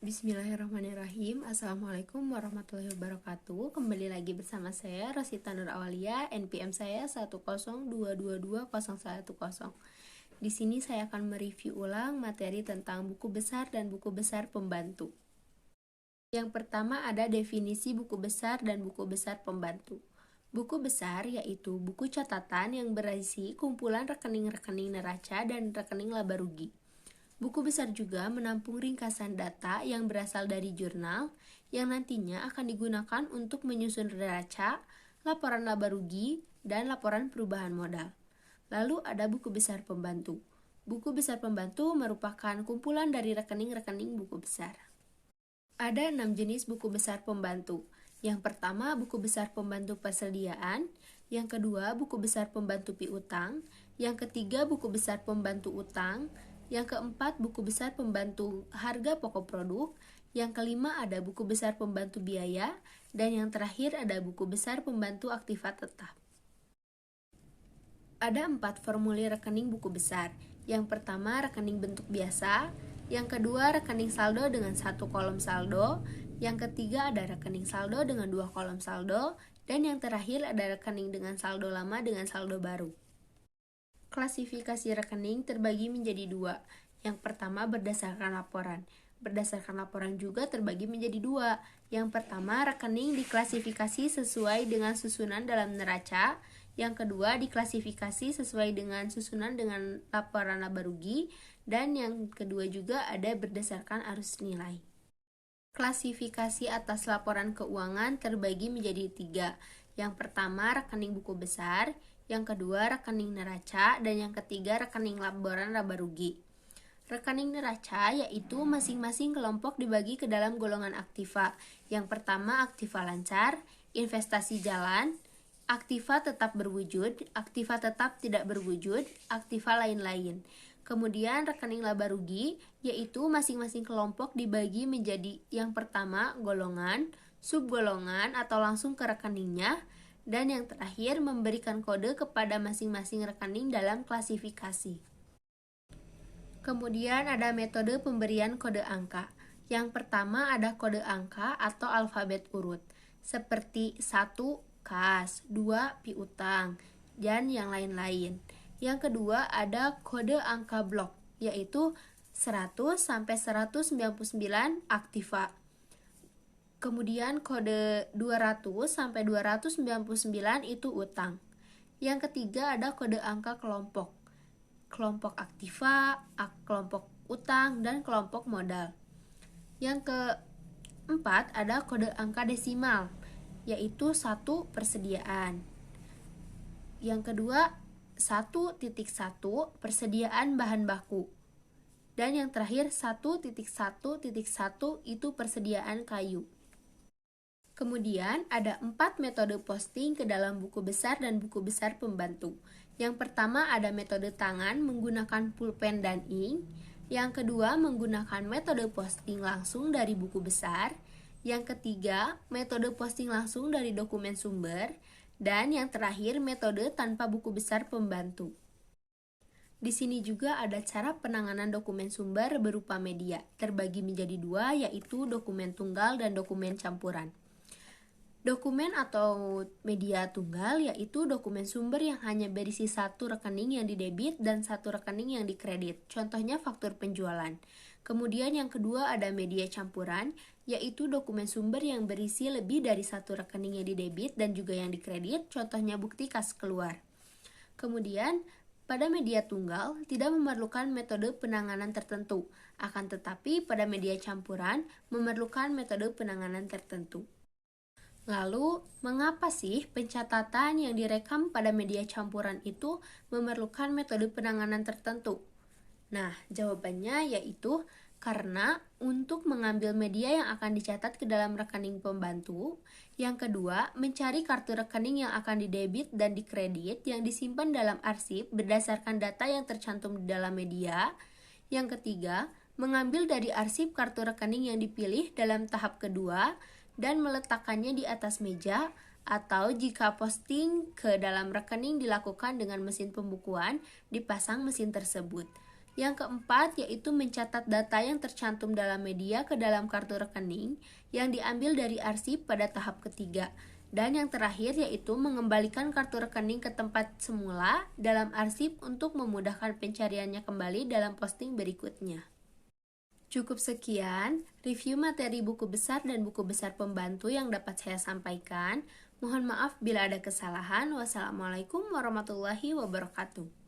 Bismillahirrahmanirrahim. Assalamualaikum warahmatullahi wabarakatuh. Kembali lagi bersama saya Rosita Nur Awalia. NPM saya 102220110. Di sini saya akan mereview ulang materi tentang buku besar dan buku besar pembantu. Yang pertama ada definisi buku besar dan buku besar pembantu. Buku besar yaitu buku catatan yang berisi kumpulan rekening-rekening neraca dan rekening laba rugi. Buku besar juga menampung ringkasan data yang berasal dari jurnal yang nantinya akan digunakan untuk menyusun neraca, laporan laba rugi, dan laporan perubahan modal. Lalu ada buku besar pembantu. Buku besar pembantu merupakan kumpulan dari rekening-rekening buku besar. Ada 6 jenis buku besar pembantu. Yang pertama, buku besar pembantu persediaan. Yang kedua, buku besar pembantu piutang. Yang ketiga, buku besar pembantu utang. Yang keempat, buku besar pembantu harga pokok produk. Yang kelima, ada buku besar pembantu biaya. Dan yang terakhir, ada buku besar pembantu aktiva tetap. Ada 4 formulir rekening buku besar. Yang pertama, rekening bentuk biasa. Yang kedua, rekening saldo dengan 1 kolom saldo. Yang ketiga, ada rekening saldo dengan 2 kolom saldo. Dan yang terakhir, ada rekening dengan saldo lama dengan saldo baru. Klasifikasi rekening terbagi menjadi 2. Yang pertama berdasarkan laporan. Berdasarkan laporan juga terbagi menjadi 2. Yang pertama, rekening diklasifikasi sesuai dengan susunan dalam neraca. Yang kedua, diklasifikasi sesuai dengan susunan dengan laporan laba rugi. Dan yang kedua juga ada berdasarkan arus nilai. Klasifikasi atas laporan keuangan terbagi menjadi 3. Yang pertama, rekening buku besar. Yang kedua, rekening neraca, dan yang ketiga, rekening laporan laba rugi. Rekening neraca yaitu masing-masing kelompok dibagi ke dalam golongan aktiva. Yang pertama, aktiva lancar, investasi jalan, aktiva tetap berwujud, aktiva tetap tidak berwujud, aktiva lain-lain. Kemudian rekening laba rugi yaitu masing-masing kelompok dibagi menjadi yang pertama, golongan, subgolongan atau langsung ke rekeningnya. Dan yang terakhir, memberikan kode kepada masing-masing rekening dalam klasifikasi. Kemudian ada metode pemberian kode angka. Yang pertama ada kode angka atau alfabet urut, seperti 1 kas, 2 piutang, dan yang lain-lain. Yang kedua ada kode angka blok, yaitu 100 sampai 199 aktiva. Kemudian kode 200 sampai 299 itu utang. Yang ketiga ada kode angka kelompok. Kelompok aktiva, kelompok utang, dan kelompok modal. Yang keempat ada kode angka desimal, yaitu 1 persediaan. Yang kedua 1.1 persediaan bahan baku. Dan yang terakhir 1.1.1 itu persediaan kayu. Kemudian ada 4 metode posting ke dalam buku besar dan buku besar pembantu. Yang pertama ada metode tangan menggunakan pulpen dan ink. Yang kedua menggunakan metode posting langsung dari buku besar. Yang ketiga metode posting langsung dari dokumen sumber. Dan yang terakhir metode tanpa buku besar pembantu. Di sini juga ada cara penanganan dokumen sumber berupa media, terbagi menjadi 2 yaitu dokumen tunggal dan dokumen campuran. Dokumen atau media tunggal yaitu dokumen sumber yang hanya berisi 1 rekening yang didebit dan 1 rekening yang dikredit, contohnya faktur penjualan. Kemudian yang kedua ada media campuran, yaitu dokumen sumber yang berisi lebih dari 1 rekening yang didebit dan juga yang dikredit, contohnya bukti kas keluar. Kemudian pada media tunggal tidak memerlukan metode penanganan tertentu, akan tetapi pada media campuran memerlukan metode penanganan tertentu. Lalu, mengapa sih pencatatan yang direkam pada media campuran itu memerlukan metode penanganan tertentu? Nah, jawabannya yaitu karena untuk mengambil media yang akan dicatat ke dalam rekening pembantu. Yang kedua, mencari kartu rekening yang akan didebit dan dikredit yang disimpan dalam arsip berdasarkan data yang tercantum di dalam media. Yang ketiga, mengambil dari arsip kartu rekening yang dipilih dalam tahap kedua dan meletakkannya di atas meja, atau jika posting ke dalam rekening dilakukan dengan mesin pembukuan, dipasang mesin tersebut. Yang keempat yaitu mencatat data yang tercantum dalam media ke dalam kartu rekening yang diambil dari arsip pada tahap ketiga. Dan yang terakhir yaitu mengembalikan kartu rekening ke tempat semula dalam arsip untuk memudahkan pencariannya kembali dalam posting berikutnya. Cukup sekian review materi buku besar dan buku besar pembantu yang dapat saya sampaikan. Mohon maaf bila ada kesalahan. Wassalamualaikum warahmatullahi wabarakatuh.